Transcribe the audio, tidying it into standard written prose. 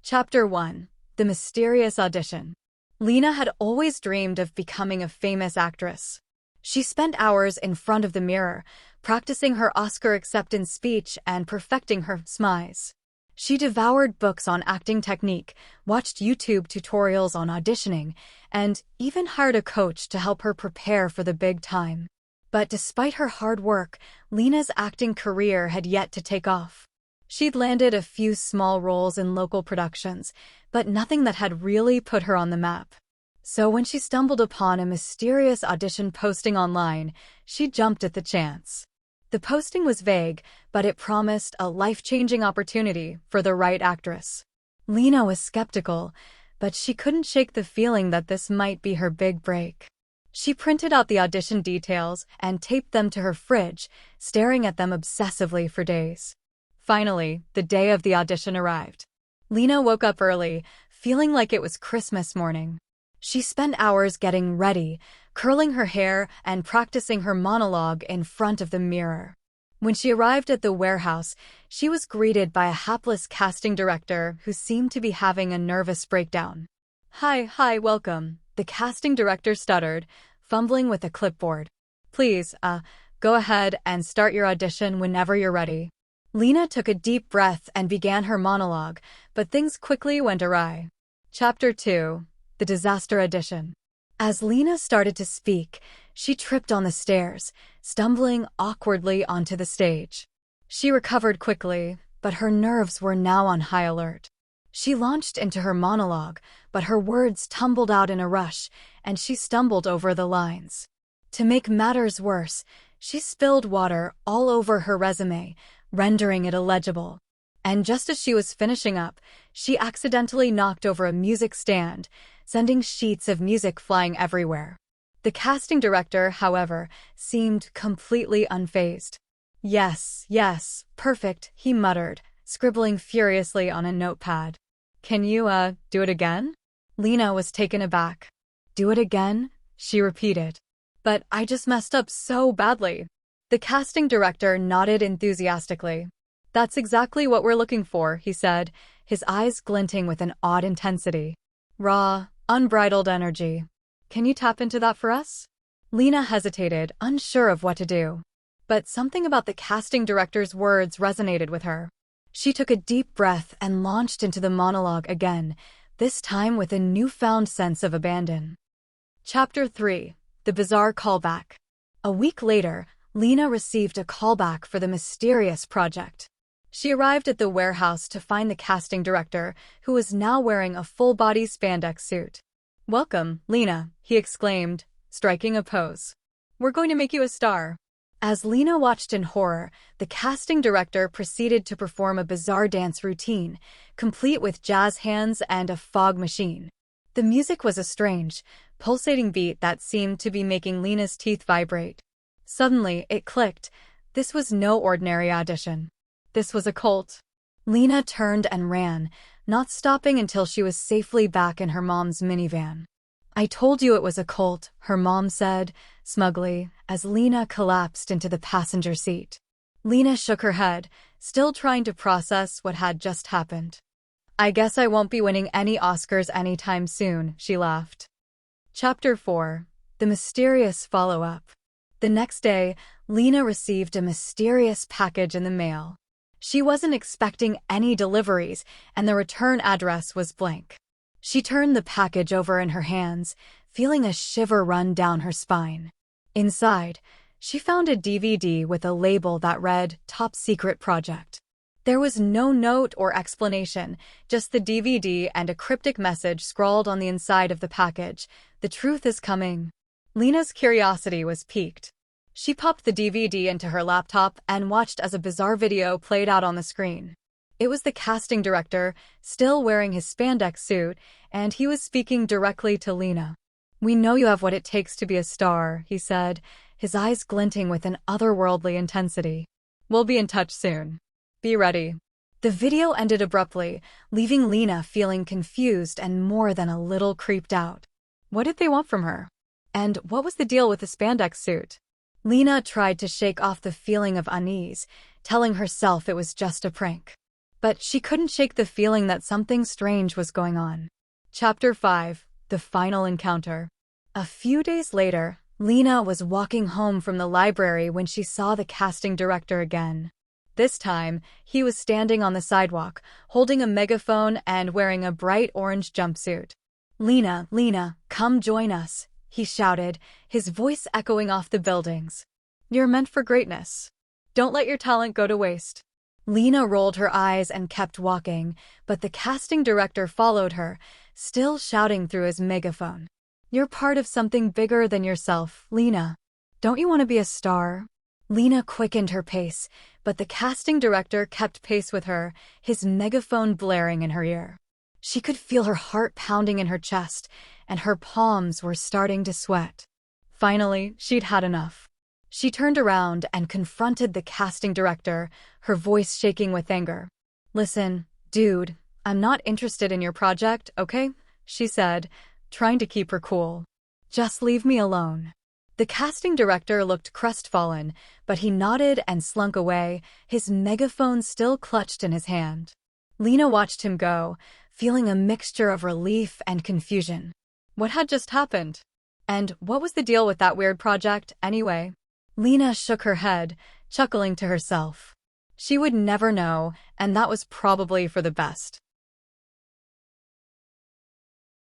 Chapter 1. The Mysterious Audition. Lena had always dreamed of becoming a famous actress. She spent hours in front of the mirror, practicing her Oscar acceptance speech and perfecting her smiles. She devoured books on acting technique, watched YouTube tutorials on auditioning, and even hired a coach to help her prepare for the big time. But despite her hard work, Lena's acting career had yet to take off. She'd landed a few small roles in local productions, but nothing that had really put her on the map. So when she stumbled upon a mysterious audition posting online, she jumped at the chance. The posting was vague, but it promised a life-changing opportunity for the right actress. Lena was skeptical, but she couldn't shake the feeling that this might be her big break. She printed out the audition details and taped them to her fridge, staring at them obsessively for days. Finally, the day of the audition arrived. Lena woke up early, feeling like it was Christmas morning. She spent hours getting ready, curling her hair and practicing her monologue in front of the mirror. When she arrived at the warehouse, she was greeted by a hapless casting director who seemed to be having a nervous breakdown. Hi, welcome," the casting director stuttered, fumbling with a clipboard. "Please, go ahead and start your audition whenever you're ready." Lena took a deep breath and began her monologue, but things quickly went awry. Chapter 2. The Disaster Audition. As Lena started to speak, she tripped on the stairs, stumbling awkwardly onto the stage. She recovered quickly, but her nerves were now on high alert. She launched into her monologue, but her words tumbled out in a rush, and she stumbled over the lines. To make matters worse, she spilled water all over her resume, rendering it illegible. And just as she was finishing up, she accidentally knocked over a music stand, sending sheets of music flying everywhere. The casting director, however, seemed completely unfazed. Yes, perfect," he muttered, scribbling furiously on a notepad. "Can you, do it again?" Lena was taken aback. "Do it again?" she repeated. "But I just messed up so badly." The casting director nodded enthusiastically. "That's exactly what we're looking for," he said, his eyes glinting with an odd intensity. "Raw, unbridled energy. Can you tap into that for us?" Lena hesitated, unsure of what to do. But something about the casting director's words resonated with her. She took a deep breath and launched into the monologue again, this time with a newfound sense of abandon. Chapter 3. The Bizarre Callback. A week later, Lena received a callback for the mysterious project. She arrived at the warehouse to find the casting director, who was now wearing a full-body spandex suit. "Welcome, Lena," he exclaimed, striking a pose. "We're going to make you a star." As Lena watched in horror, the casting director proceeded to perform a bizarre dance routine, complete with jazz hands and a fog machine. The music was a strange, pulsating beat that seemed to be making Lena's teeth vibrate. Suddenly, it clicked. This was no ordinary audition. This was a cult. Lena turned and ran, not stopping until she was safely back in her mom's minivan. "I told you it was a cult," her mom said, smugly, as Lena collapsed into the passenger seat. Lena shook her head, still trying to process what had just happened. "I guess I won't be winning any Oscars anytime soon," she laughed. Chapter 4. The Mysterious Follow-Up. The next day, Lena received a mysterious package in the mail. She wasn't expecting any deliveries, and the return address was blank. She turned the package over in her hands, feeling a shiver run down her spine. Inside, she found a DVD with a label that read "Top Secret Project." There was no note or explanation, just the DVD and a cryptic message scrawled on the inside of the package: "The truth is coming." Lena's curiosity was piqued. She popped the DVD into her laptop and watched as a bizarre video played out on the screen. It was the casting director, still wearing his spandex suit, and he was speaking directly to Lena. "We know you have what it takes to be a star," he said, his eyes glinting with an otherworldly intensity. "We'll be in touch soon. Be ready." The video ended abruptly, leaving Lena feeling confused and more than a little creeped out. What did they want from her? And what was the deal with the spandex suit? Lena tried to shake off the feeling of unease, telling herself it was just a prank. but she couldn't shake the feeling that something strange was going on. Chapter 5. The Final Encounter. A few days later, Lena was walking home from the library when she saw the casting director again. This time, he was standing on the sidewalk, holding a megaphone and wearing a bright orange jumpsuit. "Lena, Lena, come join us," he shouted, his voice echoing off the buildings. "You're meant for greatness. Don't let your talent go to waste." Lena rolled her eyes and kept walking, but the casting director followed her, still shouting through his megaphone. "You're part of something bigger than yourself, Lena. Don't you want to be a star?" Lena quickened her pace, but the casting director kept pace with her, his megaphone blaring in her ear. She could feel her heart pounding in her chest, and her palms were starting to sweat. Finally, she'd had enough. She turned around and confronted the casting director, her voice shaking with anger. "Listen, dude, I'm not interested in your project, okay?" she said, trying to keep her cool. "Just leave me alone." The casting director looked crestfallen, but he nodded and slunk away, his megaphone still clutched in his hand. Lena watched him go, feeling a mixture of relief and confusion. What had just happened? And what was the deal with that weird project, anyway? Lena shook her head, chuckling to herself. She would never know, and that was probably for the best.